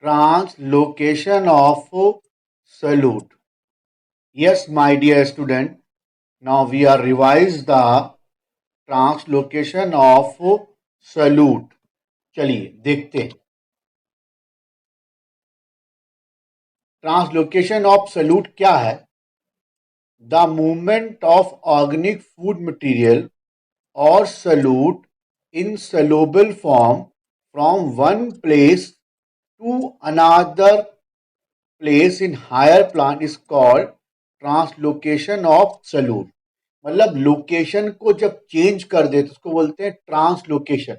Translocation of solute. Yes, my dear student, now we are revise the translocation of solute. चलिए देखते हैं translocation of solute क्या है. The movement of organic food material और solute in soluble form from one place to another place in higher plant is called translocation of solute. मतलब location को जब change कर दे तो उसको बोलते हैं ट्रांसलोकेशन.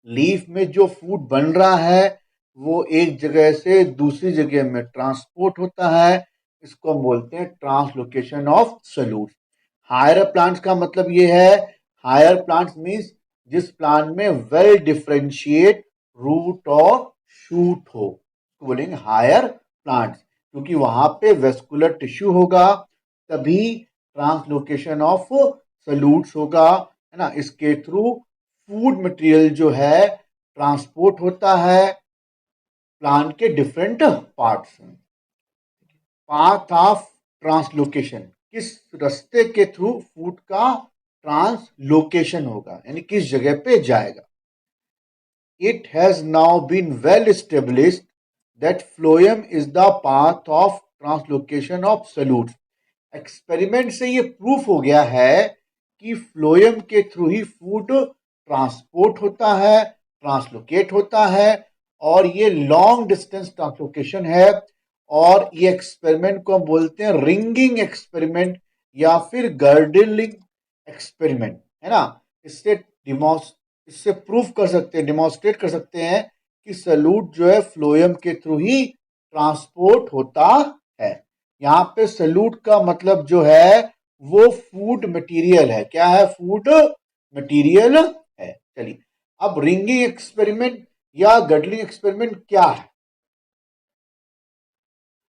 लीफ में जो फूड बन रहा है वो एक जगह से दूसरी जगह में ट्रांसपोर्ट होता है, इसको हम बोलते हैं translocation of solute. Higher plants का मतलब ये है, हायर प्लांट्स मीन्स जिस प्लांट में वेल डिफरेंशिएट रूट और शूट हो, तो बोलेंगे हायर प्लांट्स, क्योंकि वहां पे वेस्कुलर टिश्यू होगा तभी ट्रांसलोकेशन ऑफ solutes होगा, है ना. इसके थ्रू फूड मटेरियल जो है ट्रांसपोर्ट होता है प्लांट के डिफरेंट पार्ट्स में. पाथ ऑफ ट्रांसलोकेशन, किस रास्ते के थ्रू फूड का ट्रांसलोकेशन होगा, यानी किस जगह पे जाएगा. It has now been well established that phloem is the path of translocation of solutes. Experiment से ये प्रूफ हो गया है कि फ्लोएम के थ्रू ही फूड ट्रांसपोर्ट होता है, ट्रांसलोकेट होता है, और ये लॉन्ग डिस्टेंस ट्रांसलोकेशन है. और ये एक्सपेरिमेंट को हम बोलते हैं रिंगिंग एक्सपेरिमेंट या फिर गर्डलिंग एक्सपेरिमेंट, है ना. इससे प्रूफ कर सकते हैं, डिमॉन्स्ट्रेट कर सकते हैं कि solute जो है फ्लोएम के थ्रू ही ट्रांसपोर्ट होता है. यहाँ पे solute का मतलब जो है वो फूड मटेरियल है. क्या है? फूड मटेरियल है. चलिए अब रिंगिंग एक्सपेरिमेंट या गडलिंग एक्सपेरिमेंट क्या है.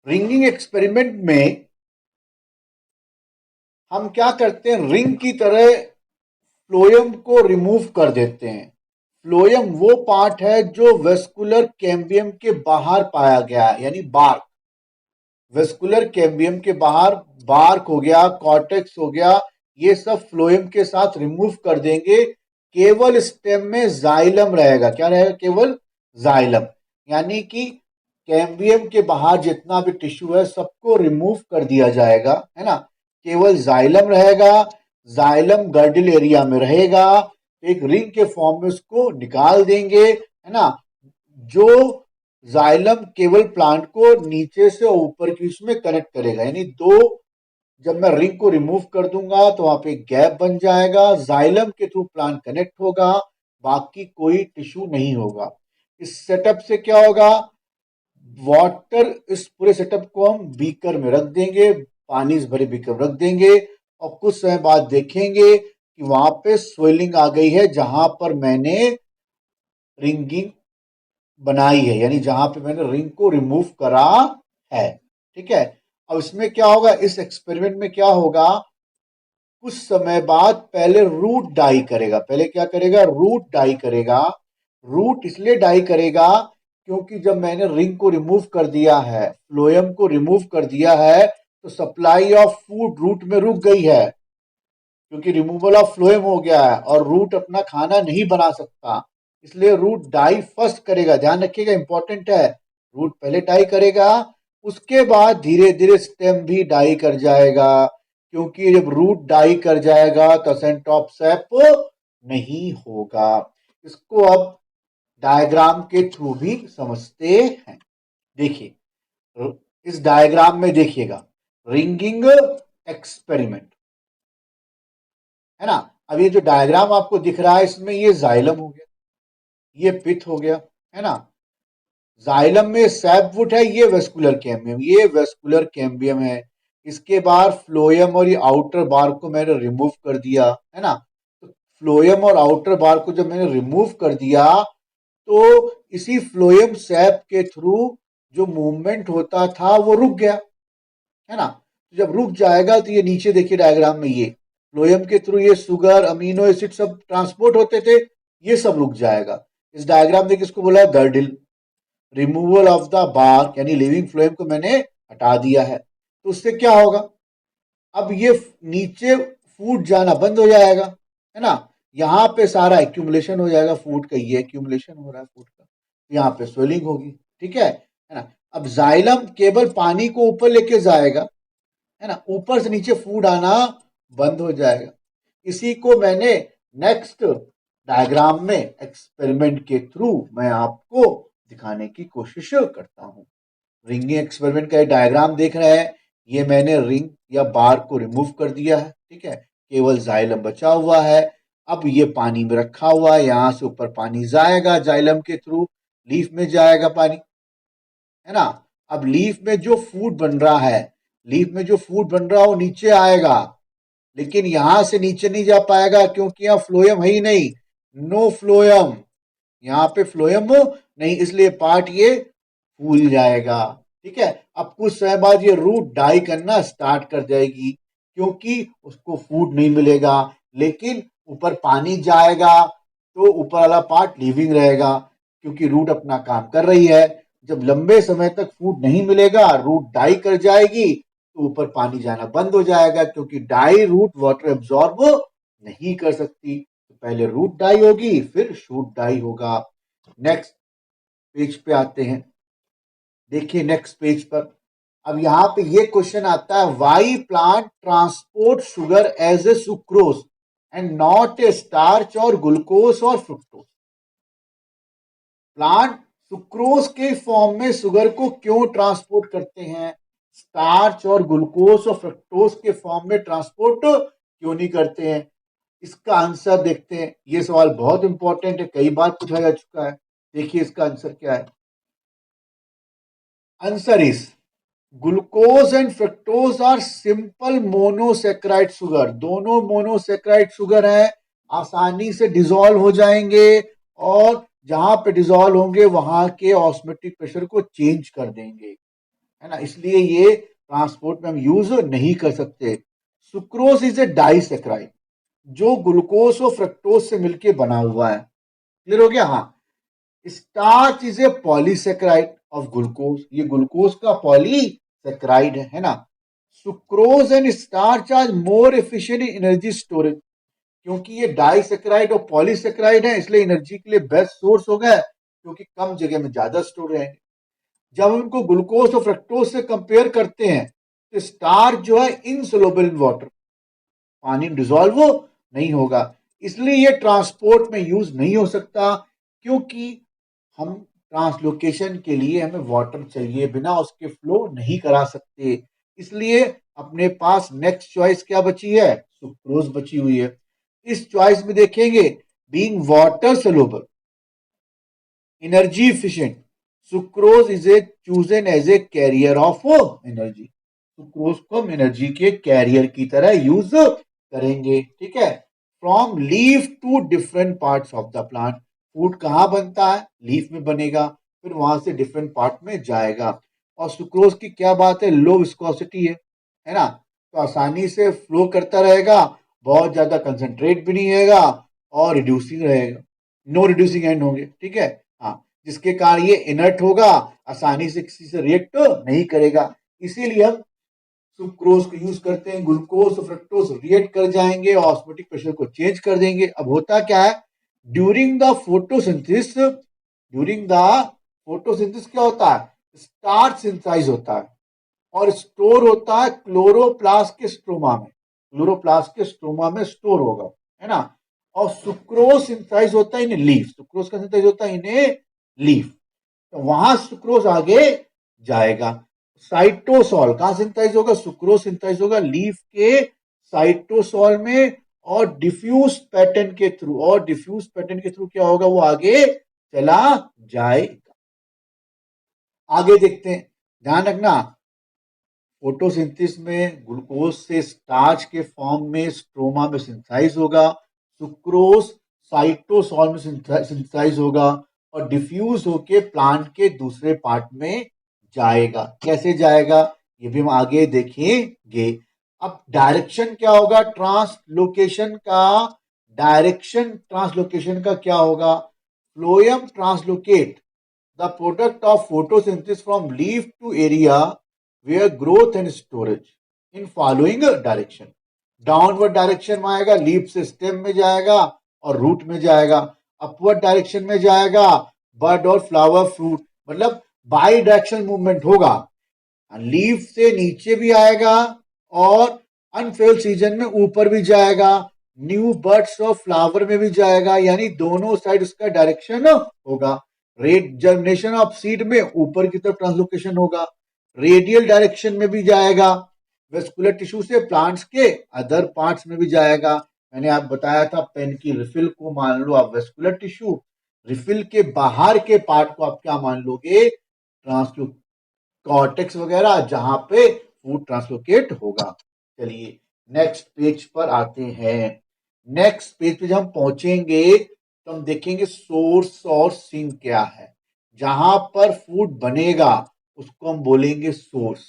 रिंगिंग एक्सपेरिमेंट में हम क्या करते हैं, रिंग की तरह फ्लोएम को रिमूव कर देते हैं. फ्लोएम वो पार्ट है जो वेस्कुलर कैम्बियम के बाहर पाया गया है, यानी बार्क. वेस्कुलर कैम्बियम के बाहर बार्क हो गया, कॉर्टेक्स हो गया, ये सब फ्लोएम के साथ रिमूव कर देंगे. केवल स्टेम में जाइलम रहेगा. क्या रहेगा? केवल जाइलम. यानी कि कैम्बियम के बाहर जितना भी टिश्यू है सबको रिमूव कर दिया जाएगा, है ना. केवल जाइलम रहेगा. जाइलम गर्डल एरिया में रहेगा. एक रिंग के फॉर्म में उसको निकाल देंगे, है ना. जो जाइलम केवल प्लांट को नीचे से ऊपर की उसमें कनेक्ट करेगा, यानी दो, जब मैं रिंग को रिमूव कर दूंगा तो वहां पे गैप बन जाएगा, जाइलम के थ्रू प्लांट कनेक्ट होगा, बाकी कोई टिश्यू नहीं होगा. इस सेटअप से क्या होगा, वाटर, इस पूरे सेटअप को हम बीकर में रख देंगे, पानी से भरे बीकर में रख देंगे, और कुछ समय बाद देखेंगे कि वहां पे स्वेलिंग आ गई है जहां पर मैंने रिंगिंग बनाई है, यानी जहां पे मैंने रिंग को रिमूव करा है. ठीक है. अब इसमें क्या होगा, इस एक्सपेरिमेंट में क्या होगा, कुछ समय बाद पहले रूट डाई करेगा. पहले क्या करेगा? रूट डाई करेगा. रूट इसलिए डाई करेगा क्योंकि जब मैंने रिंग को रिमूव कर दिया है, फ्लोएम को रिमूव कर दिया है, तो सप्लाई ऑफ फूड रूट में रुक गई है, क्योंकि रिमूवल ऑफ फ्लोएम हो गया है और रूट अपना खाना नहीं बना सकता. इसलिए रूट डाई फर्स्ट करेगा. ध्यान रखिएगा, इंपॉर्टेंट है. रूट पहले डाई करेगा, उसके बाद धीरे धीरे स्टेम भी डाई कर जाएगा, क्योंकि जब रूट डाई कर जाएगा तो असेंट ऑफ सैप नहीं होगा. इसको अब डायग्राम के थ्रू भी समझते हैं. देखिए इस डायग्राम में देखिएगा, रिंगिंग एक्सपेरिमेंट, है ना. अब ये जो डायग्राम आपको दिख रहा है इसमें ये जाइलम हो गया, ये पिथ हो गया, है ना. जाइलम में सैपवुड है, ये वेस्कुलर कैम्बियम, ये वेस्कुलर कैम्बियम है. इसके बाद फ्लोएम और ये आउटर बार को मैंने रिमूव कर दिया, है ना. तो फ्लोएम और आउटर बार को जब मैंने रिमूव कर दिया तो इसी फ्लोएम सैप के थ्रू जो मूवमेंट होता था वो रुक गया, है ना. तो जब रुक जाएगा तो ये नीचे देखिए डायग्राम में, ये फ्लोएम के थ्रू ये शुगर, अमीनो एसिड सब ट्रांसपोर्ट होते थे, ये सब रुक जाएगा. इस डायग्राम में किसको बोला है? Girdle. Removal of the bark यानी लिविंग फ्लोएम को मैंने हटा दिया है, तो उससे क्या होगा, अब ये नीचे फूड जाना बंद हो जाएगा, है ना। यहाँ पे सारा एक्यूमुलेशन हो जाएगा फूड का, ये एक्यूमुलेशन हो रहा है फूड का, यहाँ पे स्वेलिंग होगी, ठीक है ना। अब जाइलम केवल पानी को ऊपर लेके जाएगा, है ना, ऊपर से नीचे फूड आना बंद हो जाएगा। इसी को मैंने नेक्स्ट डायग्राम में एक्सपेरिमेंट के थ्रू मैं आपको दिखाने की कोशिश करता हूं। रिंगिंग एक्सपेरिमेंट का डायग्राम देख रहे हैं, ये मैंने रिंग या बार को रिमूव कर दिया है, ठीक है, केवल जाइलम बचा हुआ है। अब ये पानी में रखा हुआ है, यहां से ऊपर पानी जाएगा जाइलम के थ्रू, लीफ में जाएगा पानी, है ना। अब लीफ में जो फूड बन रहा है, लीफ में जो फूड बन रहा है वो नीचे आएगा, लेकिन यहां से नीचे नहीं जा पाएगा क्योंकि यहाँ फ्लोएम है ही नहीं, नो फ्लोएम, यहाँ पे फ्लोएम नहीं, इसलिए पार्ट ये फूल जाएगा, ठीक है। अब कुछ समय बाद ये रूट डाई करना स्टार्ट कर जाएगी क्योंकि उसको फूड नहीं मिलेगा, लेकिन ऊपर पानी जाएगा तो ऊपर वाला पार्ट लिविंग रहेगा क्योंकि रूट अपना काम कर रही है। जब लंबे समय तक फूड नहीं मिलेगा, रूट डाई कर जाएगी तो ऊपर पानी जाना बंद हो जाएगा क्योंकि डाई रूट वाटर एब्जॉर्ब नहीं कर सकती, तो पहले रूट डाई होगी फिर शूट डाई होगा। नेक्स्ट पेज पे आते हैं, देखिए नेक्स्ट पेज पर, अब यहां पे ये क्वेश्चन आता है, why plant transport sugar as a sucrose and not a starch और ग्लूकोज और फ्रुक्टोज। प्लांट सुक्रोज के फॉर्म में शुगर को क्यों ट्रांसपोर्ट करते हैं, स्टार्च और ग्लूकोज और फ्रक्टोज के फॉर्म में ट्रांसपोर्ट क्यों नहीं करते हैं। इसका आंसर देखते हैं, ये सवाल बहुत इंपॉर्टेंट है, कई बार पूछा जा चुका है। देखिए इसका आंसर क्या है, answer is glucose and fructose are simple monosaccharide sugar, दोनों मोनोसेक्राइड शुगर है, आसानी से डिसॉल्व हो जाएंगे और जहां पे डिसॉल्व होंगे वहां के ऑस्मोटिक प्रेशर को चेंज कर देंगे, है ना, इसलिए ये ट्रांसपोर्ट में हम यूज नहीं कर सकते। सुक्रोज इज ए डाइसेक्राइड जो ग्लूकोज और फ्रक्टोज से मिलके बना हुआ है, क्लियर हो गया। हाँ, starch is a polysaccharide of glucose, ये ग्लूकोज का पॉलीसेक्राइड है ना। Sucrose and starch are more efficient in energy storage, क्योंकि ये डाइसेक्राइड और पॉलीसेक्राइड है इसलिए एनर्जी के लिए बेस्ट सोर्स हो गया क्योंकि कम जगह में ज्यादा स्टोर रहेंगे। जब हम इनको ग्लूकोज और फ्रक्टोज से कंपेयर करते हैं तो स्टार्च जो है इनसोल्युबल इन वाटर, पानी में डिजोल्व नहीं होगा, इसलिए ये ट्रांसपोर्ट में यूज नहीं हो सकता क्योंकि हम ट्रांसलोकेशन के लिए हमें वाटर चाहिए, बिना उसके फ्लो नहीं करा सकते। इसलिए अपने पास नेक्स्ट चॉइस क्या बची है, सुक्रोज बची हुई है। इस चॉइस में देखेंगे, being water soluble, energy efficient, sucrose is a chosen as a carrier of energy, sucrose को हम एनर्जी के कैरियर की तरह यूज करेंगे, ठीक है। From leaf to different parts of the plant, food कहाँ बनता है, लीफ में बनेगा, फिर वहां से डिफरेंट पार्ट में जाएगा। और सुक्रोज की क्या बात है, लो विस्कोसिटी है ना, तो आसानी से फ्लो करता रहेगा, बहुत ज्यादा कंसंट्रेट भी नहीं रहेगा और रिड्यूसिंग रहेगा, नो रिड्यूसिंग एंड होंगे, ठीक है। हाँ, जिसके कारण ये इनर्ट होगा, आसानी से किसी से रिएक्ट नहीं करेगा, इसीलिए हम सुक्रोज को यूज करते हैं। ग्लूकोज और फ्रक्टोज रिएक्ट कर जाएंगे, ऑस्मोटिक प्रेशर को चेंज कर देंगे। अब होता क्या है, during the photosynthesis, during the photosynthesis क्या होता है, स्टार्च सिंथेसाइज होता है और स्टोर होता है क्लोरोप्लास्ट के स्ट्रोमा में, क्लोरोप्लास्ट के स्ट्रोमा में स्टोर होगा, है ना। और सुक्रोज सिंथेसाइज होता है इन लीफ, सुक्रोज का सिंथेसाइज होता है इन लीफ, तो वहां सुक्रोज आगे जाएगा। साइटोसॉल कहां सिंथेसाइज होगा, सुक्रोज सिंथेसाइज होगा लीफ के साइटोसॉल में और डिफ्यूज पैटर्न के थ्रू, और डिफ्यूज पैटर्न के थ्रू क्या होगा, वो आगे चला जाएगा। आगे देखते हैं, ध्यान रखना, फोटोसिंथेसिस में ग्लूकोज से स्टार्च के फॉर्म में स्ट्रोमा में सिंथेसाइज होगा, सुक्रोज साइटोसॉल में सिंथेसाइज होगा और डिफ्यूज होके प्लांट के दूसरे पार्ट में जाएगा। कैसे जाएगा ये भी हम आगे देखेंगे। अब डायरेक्शन क्या होगा ट्रांसलोकेशन का, डायरेक्शन ट्रांसलोकेशन का क्या होगा, phloem translocate the product of photosynthesis from leaf to area where growth and storage in following direction. Downward direction में आएगा, लीफ से स्टेम में जाएगा और रूट में जाएगा। अपवर्ड डायरेक्शन में जाएगा, बर्ड और फ्लावर फ्रूट, मतलब बाई डायरेक्शन मूवमेंट होगा। लीफ से नीचे भी आएगा और अनफेल सीजन में ऊपर भी जाएगा, न्यू बर्ड्स और फ्लावर में भी जाएगा, यानी दोनों साइड उसका डायरेक्शन होगा। रेड जर्मिनेशन ऑफ सीड में ऊपर की तरफ ट्रांसलोकेशन होगा, रेडियल डायरेक्शन में भी जाएगा, वेस्कुलर टिश्यू से प्लांट्स के अदर पार्ट्स में भी जाएगा। मैंने आप बताया था पेन की रिफिल को मान लो आप वेस्कुलर टिश्यू, रिफिल के बाहर के पार्ट को आप क्या मान लोगे, ट्रांसलो कॉर्टेक्स वगैरह, जहां पे फूड ट्रांसलोकेट होगा। चलिए नेक्स्ट पेज पर आते हैं। नेक्स्ट पेज पे जब हम पहुंचेंगे तो हम देखेंगे सोर्स और सिंक क्या है। जहां पर फूड बनेगा उसको हम बोलेंगे सोर्स,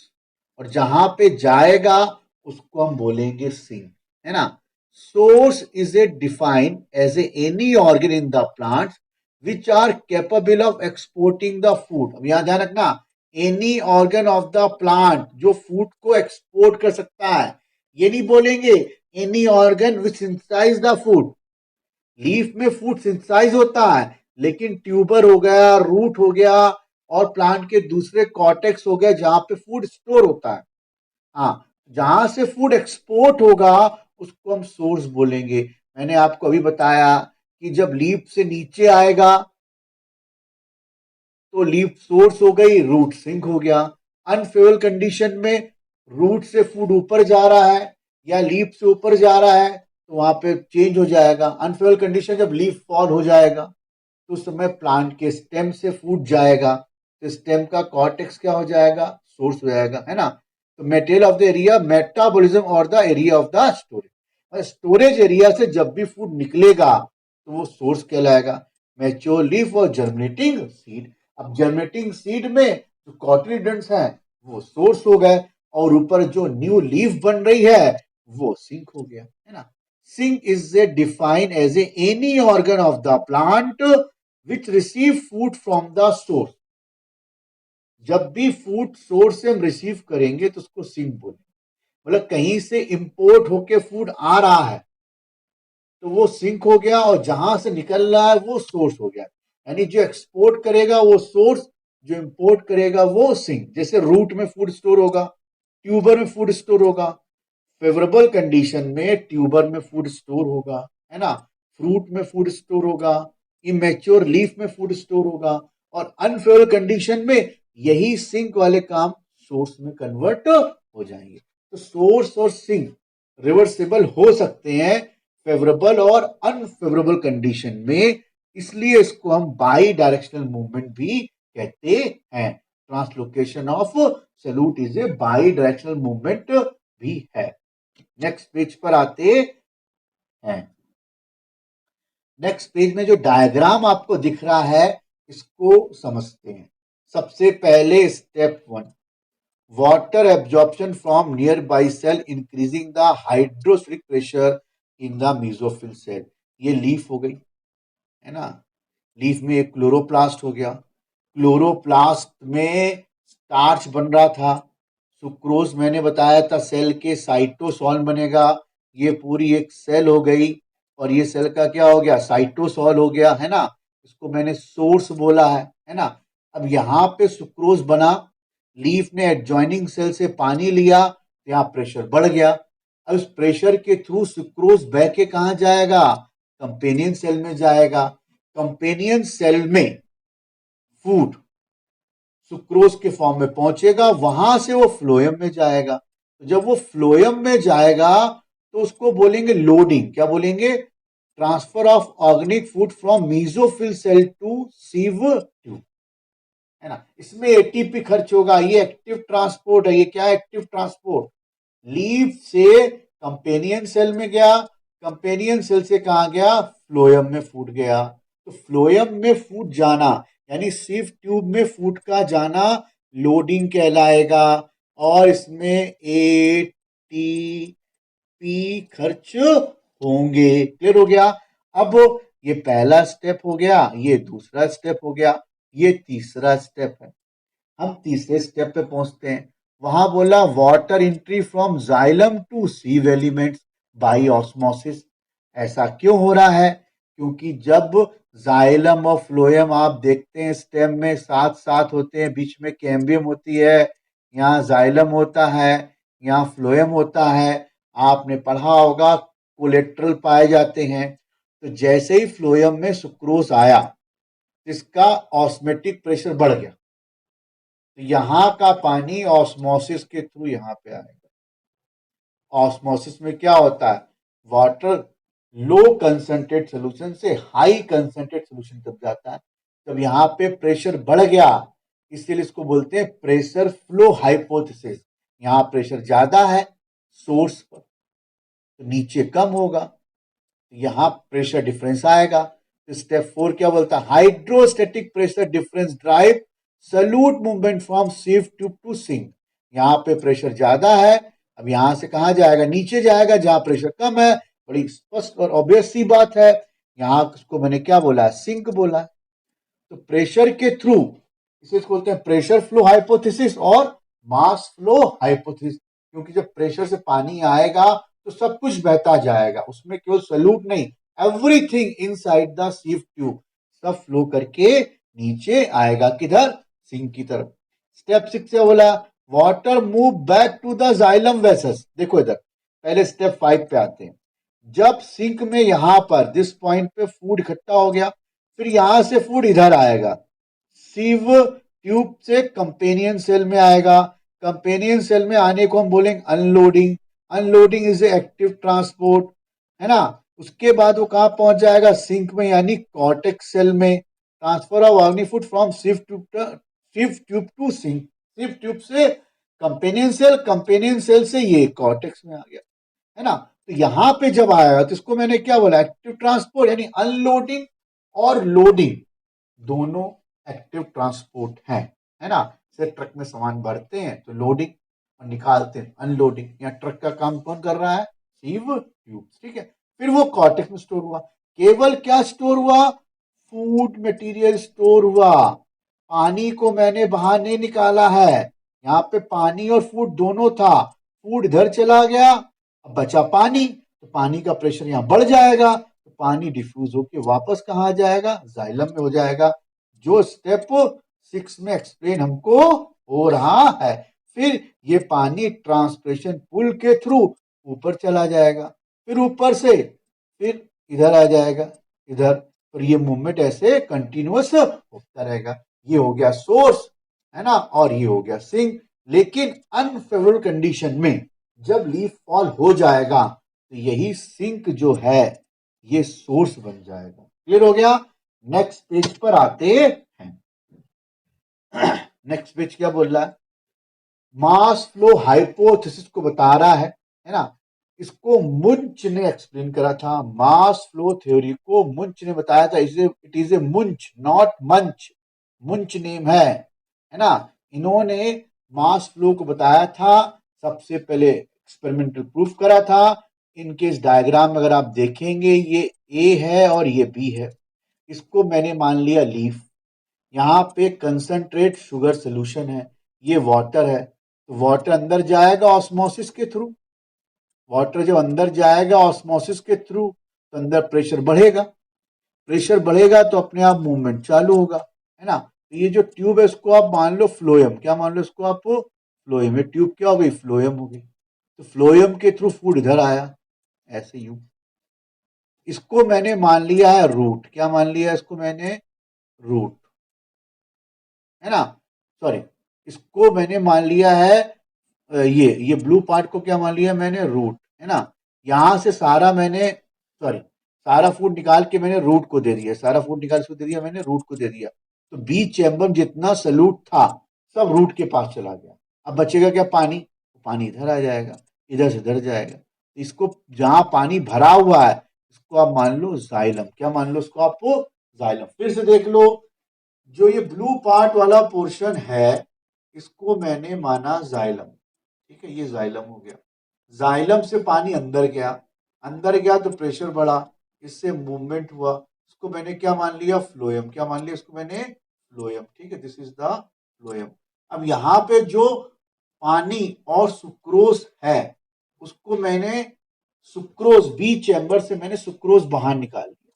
और जहां पे जाएगा उसको हम बोलेंगे सिंक, है ना। Source is a defined as a any organ in the plant which are capable of exporting the food. अब यहां ध्यान रखना, any organ of the plant, जो फूड को एक्सपोर्ट कर सकता है। ये नहीं बोलेंगे any organ which synthesize the food. Leaf में फूड सिंथेसाइज होता है, लेकिन ट्यूबर हो गया, रूट हो गया और प्लांट के दूसरे कॉर्टेक्स हो गया जहां पे फूड स्टोर होता है। हाँ, जहां से फूड एक्सपोर्ट होगा उसको हम सोर्स बोलेंगे। मैंने आपको अभी बताया कि जब लीफ से नीचे आएगा तो लीफ सोर्स हो गई, रूट सिंक हो गया। अनफेवरेबल कंडीशन में रूट से फूड ऊपर जा रहा है या लीफ से ऊपर जा रहा है तो वहां पे चेंज हो जाएगा। अनफेवरेबल कंडीशन जब लीफ फॉल हो जाएगा तो उस समय प्लांट के स्टेम से फूड जाएगा, तो स्टेम का कॉर्टेक्स क्या हो जाएगा, सोर्स हो जाएगा, है ना। तो material of the area metabolism और the area of the storage, storage area से जब भी फूड निकलेगा तो वो सोर्स कहलाएगा। मैच्योर लीफ और जर्मिनेटिंग सीड, अब जर्मिनेटिंग सीड में जो कॉटिलिडन्स है वो सोर्स हो गए, और ऊपर जो न्यू लीफ बन रही है वो सिंक हो गया, है ना। Sink is a defined as a any organ of the plant which receive food from the source. जब भी फूड सोर्स से हम रिसीव करेंगे तो उसको सिंक बोलेंगे। मतलब कहीं से इंपोर्ट होके फूड आ रहा है तो वो सिंक हो गया, और जहां से निकल रहा है वो सोर्स हो गया। यानी जो एक्सपोर्ट करेगा वो सोर्स, जो इंपोर्ट करेगा वो सिंक। जैसे रूट में फूड स्टोर होगा, ट्यूबर में फूड स्टोर होगा। फेवरेबल कंडीशन में ट्यूबर में फूड स्टोर होगा, है ना, फ्रूट में फूड स्टोर होगा, इमेच्योर लीफ में फूड स्टोर होगा, और अनफेवरेबल कंडीशन में यही सिंक वाले काम सोर्स में कन्वर्ट हो जाएंगे। तो सोर्स और सिंक रिवर्सिबल हो सकते हैं फेवरेबल और अनफेवरेबल कंडीशन में, इसलिए इसको हम बाई डायरेक्शनल मूवमेंट भी कहते हैं। Translocation of salute is a by directional movement भी है। नेक्स्ट पेज पर आते हैं। नेक्स्ट पेज में जो डायग्राम आपको दिख रहा है इसको समझते हैं। सबसे पहले step 1, water absorption from nearby cell increasing the hydrostatic pressure in the mesophyll cell. ये लीफ हो गई, है ना। लीफ में एक क्लोरोप्लास्ट हो गया, क्लोरोप्लास्ट में स्टार्च बन रहा था, सुक्रोज मैंने बताया था सेल के साइटोसॉल बनेगा। ये पूरी एक सेल हो गई और ये सेल का क्या हो गया, साइटोसॉल हो गया, है ना। इसको मैंने सोर्स बोला है ना। अब यहाँ पे सुक्रोज बना, लीफ ने एडजॉइनिंग सेल से पानी लिया, यहाँ प्रेशर बढ़ गया। अब इस प्रेशर के थ्रू सुक्रोज बह के कहाँ जाएगा, कंपेनियन सेल में जाएगा। कंपेनियन सेल में फूड सुक्रोज के फॉर्म में पहुंचेगा, वहां से वो फ्लोएम में जाएगा। तो जब वो फ्लोएम में जाएगा तो उसको बोलेंगे लोडिंग। क्या बोलेंगे, transfer of organic food from mesophyll cell to sieve tube, है ना। इसमें एटीपी खर्च होगा, ये एक्टिव ट्रांसपोर्ट है। ये क्या है, एक्टिव ट्रांसपोर्ट। लीफ से कंपेनियन सेल में गया, कंपेनियन सेल से कहा गया, फ्लोएम में फूड गया। तो फ्लोएम में फूड जाना यानी सीव ट्यूब में फूड का जाना लोडिंग कहलाएगा, और इसमें एटीपी खर्च होंगे। क्लियर हो गया। अब ये पहला स्टेप हो गया, ये दूसरा स्टेप हो गया। ये तीसरा स्टेप है। हम तीसरे स्टेप पे पहुंचते हैं। वहां बोला water entry from xylem to sieve elements by osmosis. ऐसा क्यों हो रहा है? क्योंकि जब जाइलम और फ्लोएम आप देखते हैं स्टेम में साथ साथ होते हैं, बीच में कैम्बियम होती है, यहाँ जाइलम होता है, यहाँ फ्लोएम होता है। आपने पढ़ा होगा कोलेट्रल पाए जाते हैं। तो जैसे ही फ्लोएम में सुक्रोज आया, इसका ऑस्मेटिक प्रेशर बढ़ गया, तो यहां का पानी ऑस्मोसिस के थ्रू यहां पे आएगा। ऑस्मोसिस में क्या होता है? वाटर लो कंसंट्रेट सोल्यूशन से हाई कंसंट्रेट सोल्यूशन तक जाता है। तब यहां पे प्रेशर बढ़ गया, इसलिए इसको बोलते हैं प्रेशर फ्लो हाइपोथेसिस। यहां प्रेशर ज्यादा है सोर्स पर, तो नीचे कम होगा, यहां प्रेशर डिफरेंस आएगा। तो स्टेप 4 क्या बोलता है? Hydrostatic pressure difference drive solute movement from sieve tube to sink. यहां पे प्रेशर ज्यादा है, अब यहां से कहां जाएगा? नीचे जाएगा जहां प्रेशर कम है। बड़ी स्पष्ट और ऑब्वियस सी बात है। यहां उसको मैंने क्या बोला? सिंक बोला। तो प्रेशर के थ्रू, इसे बोलते हैं प्रेशर फ्लो हाइपोथेसिस और मास फ्लो हाइपोथेसिस। क्योंकि जब प्रेशर से पानी आएगा तो सब कुछ बहता जाएगा, उसमें केवल सल्यूट नहीं, everything inside the sieve tube सब फ्लो करके नीचे आएगा। किधर? सिंक की तरफ। स्टेप 6 से बोला water move back to the xylem vessels. देखो इधर, पहले स्टेप 5 पे आते हैं। जब सिंक में यहां पर दिस पॉइंट पे फूड इकट्ठा हो गया, फिर यहां से फूड इधर आएगा, सीव ट्यूब से कंपेनियन सेल में आएगा। कंपेनियन सेल में आने को हम बोलेंगे unloading. Unloading is active transport, है ना। उसके बाद वो कहां पहुंच जाएगा? सिंक में, यानी कॉर्टेक्स सेल में। Transfer of organic food from sieve tube to sink. Sieve tube से कंपेनियन सेल, कंपेनियन सेल से ये कॉर्टेक्स में आ गया, है ना। तो यहां पे जब आएगा तो इसको मैंने क्या बोला? एक्टिव ट्रांसपोर्ट, यानी अनलोडिंग और लोडिंग दोनों एक्टिव ट्रांसपोर्ट है ना। जैसे ट्रक में सामान भरते हैं तो लोडिंग, और निकालते हैं अनलोडिंग। यहाँ ट्रक का काम कौन कर रहा है? सीव ट्यूब, ठीक है। फिर वो कॉर्टेक्स में स्टोर हुआ। केवल क्या स्टोर हुआ? फूड मटेरियल स्टोर हुआ। पानी को मैंने बाहर नहीं निकाला है, यहाँ पे पानी और फूड दोनों था। फूड इधर चला गया, अब बचा पानी, तो पानी का प्रेशर यहाँ बढ़ जाएगा, तो पानी डिफ्यूज होके वापस कहाँ आ जाएगा? जाइलम में हो जाएगा, जो स्टेप 6 में एक्सप्लेन हमको हो रहा है। फिर ये पानी ट्रांसप्रेशन पुल के थ्रू ऊपर चला जाएगा, फिर ऊपर से फिर इधर आ जाएगा, इधर। और ये मूवमेंट ऐसे कंटिन्यूअस होता रहेगा। ये हो गया सोर्स, है ना, और ये हो गया सिंक। लेकिन अनफेवरेबल कंडीशन में जब लीफ फॉल हो जाएगा तो यही सिंक जो है ये सोर्स बन जाएगा। क्लियर हो गया? नेक्स्ट पेज पर आते हैं। नेक्स्ट पेज क्या बोल रहा है? मास फ्लो हाइपोथेसिस को बता रहा है ना। इसको मुंच ने एक्सप्लेन करा था। मास फ्लो थ्योरी को मुंच ने बताया था। इट इज ए मुंच, नॉट मंच। मुंच नेम है ना। इन्होंने मास फ्लो को बताया था, सबसे पहले एक्सपेरिमेंटल प्रूफ करा था। इनके इस डायग्राम में अगर आप देखेंगे, ये ए है और ये बी है। इसको मैंने मान लिया लीफ। यहाँ पे कंसंट्रेट शुगर सोल्यूशन है, ये वाटर है, तो वाटर अंदर जाएगा ऑस्मोसिस के थ्रू। वाटर जब अंदर जाएगा ऑस्मोसिस के थ्रू तो अंदर प्रेशर बढ़ेगा। प्रेशर बढ़ेगा तो अपने आप मूवमेंट चालू होगा, है ना। तो ये जो ट्यूब है इसको आप मान लो फ्लोएम। क्या मान लो इसको आप? फ्लोएम। ये ट्यूब क्या हो गई? फ्लोएम हो गई। तो फ्लोएम के थ्रू फूड इधर आया, ऐसे यूं। इसको मैंने मान लिया है रूट। क्या मान लिया इसको मैंने? रूट, है ना। सॉरी, इसको मैंने मान लिया है ये ब्लू पार्ट को क्या मान लिया मैंने? रूट, है ना। यहां से सारा मैंने, सॉरी, सारा फूड निकाल के मैंने रूट को दे दिया। सारा फूड निकाल के दे दिया मैंने, रूट को दे दिया। तो बीच चैम्बर में जितना सल्यूट था सब रूट के पास चला गया। अब बचेगा क्या? पानी। पानी इधर आ जाएगा, इधर से इधर जाएगा। इसको जहां पानी भरा हुआ है इसको आप मान लो जाइलम। क्या मान लो इसको आप? जाइलम। फिर से देख लो, जो ये ब्लू पार्ट वाला पोर्शन है इसको मैंने माना जाइलम, ठीक है। ये जाइलम हो गया। जाइलम से पानी अंदर गया, अंदर गया तो प्रेशर बढ़ा, इससे मूवमेंट हुआ। इसको मैंने क्या मान लिया? फ्लोएम। क्या मान लिया इसको मैंने? फ्लोएम, ठीक है, दिस इज द फ्लोएम। अब यहाँ पे जो पानी और सुक्रोज है उसको मैंने सुक्रोज बी चैम्बर से मैंने सुक्रोज बाहर निकाल दिया,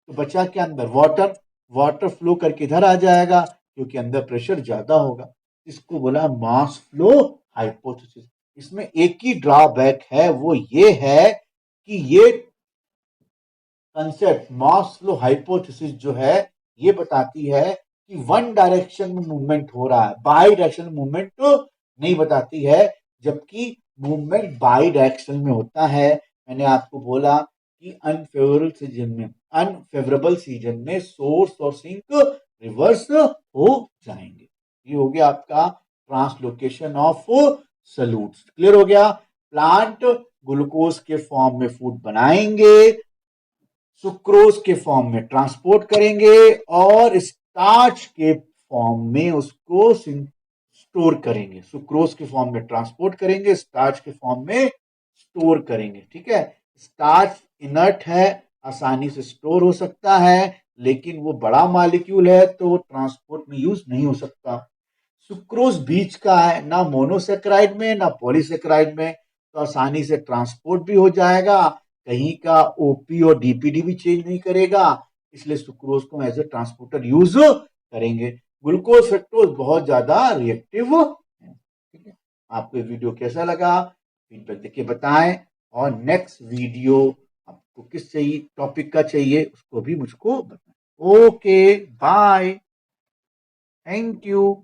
तो बचा क्या अंदर, वाटर। वाटर फ्लो करके इधर आ जाएगा क्योंकि अंदर प्रेशर ज्यादा होगा। इसको बोला मास फ्लो हाइपोथेसिस। इसमें एक ही ड्रॉबैक है, वो ये है कि ये कंसेप्ट मास फ्लो हाइपोथेसिस जो है ये बताती है कि वन डायरेक्शन में मूवमेंट हो रहा है, बाई डायरेक्शन मूवमेंट तो नहीं बताती है, जबकि मूवमेंट बाई डायरेक्शन में होता है। मैंने आपको बोला कि अनफेवरेबल सीजन में सोर्स और सिंक रिवर्स हो जाएंगे। ये हो गया आपका ट्रांसलोकेशन ऑफ सॉल्यूट्स, क्लियर हो गया। प्लांट ग्लूकोज के फॉर्म में फूड बनाएंगे, सुक्रोज के फॉर्म में ट्रांसपोर्ट करेंगे और स्टार्च के फॉर्म में उसको स्टोर करेंगे। सुक्रोज के फॉर्म में ट्रांसपोर्ट करेंगे, स्टार्च के फॉर्म में स्टोर करेंगे, ठीक है। स्टार्च इनर्ट है, आसानी से स्टोर हो सकता है, लेकिन वो बड़ा मॉलिक्यूल है तो ट्रांसपोर्ट में यूज नहीं हो सकता। सुक्रोज बीच का है, ना मोनोसेक्राइड में ना पॉलीसेक्राइड में, तो आसानी से ट्रांसपोर्ट भी हो जाएगा, कहीं का ओपी और डीपीडी भी चेंज नहीं करेगा, इसलिए सुक्रोज को एज ए ट्रांसपोर्टर यूज करेंगे। ग्लूकोज फ्रक्टोज बहुत ज्यादा रिएक्टिव है, ठीक है। आपको वीडियो कैसा लगा फीडबैक देके बताएं, और नेक्स्ट वीडियो आपको किस चाहिए टॉपिक का चाहिए उसको भी मुझको बताएं। Okay bye, thank you.